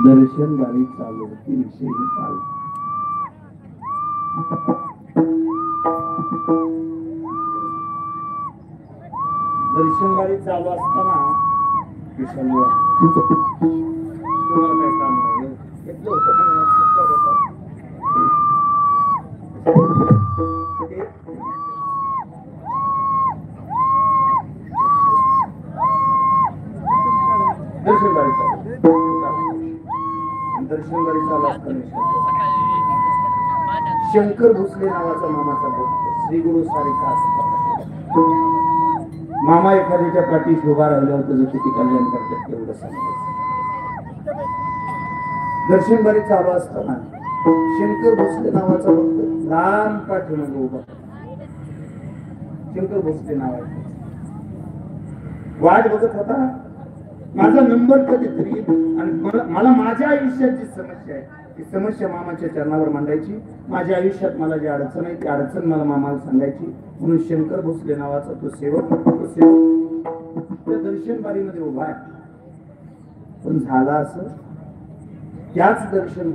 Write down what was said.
दर्शन गाडी चालू होती, विषयी चालू दर्शन गाडी चालू असताना तुम्हाला काय काम आहे घेतलं होतं दर्शन गाडी चालू असताना शंकर भोसले नावाचा मामाचा भक्त श्री गुरु सारिका मामा एखाद्याच्या पाठीस उभा राहिल्यावर त्याचं किती कल्याण करतात तेवढं सांगायचं. दर्शनबारी चालू असताना शंकर भोसले नावाचा भक्त लहान पाठीमागे उभा. शंकर भोसले नावाचा वाट बघत होता माझा नंबर कधीतरी आणि मला माझ्या आयुष्याची समस्या आहे ती समस्या मामाच्या चरणावर मांडायची. माझ्या आयुष्यात मला जी अडचण आहे ती अडचण मला मामाला सांगायची. म्हणून शंकर भोसले नावाचा तो सेवक त्या दर्शन बारीमध्ये उभा आहे. पण झाला असं याच दर्शन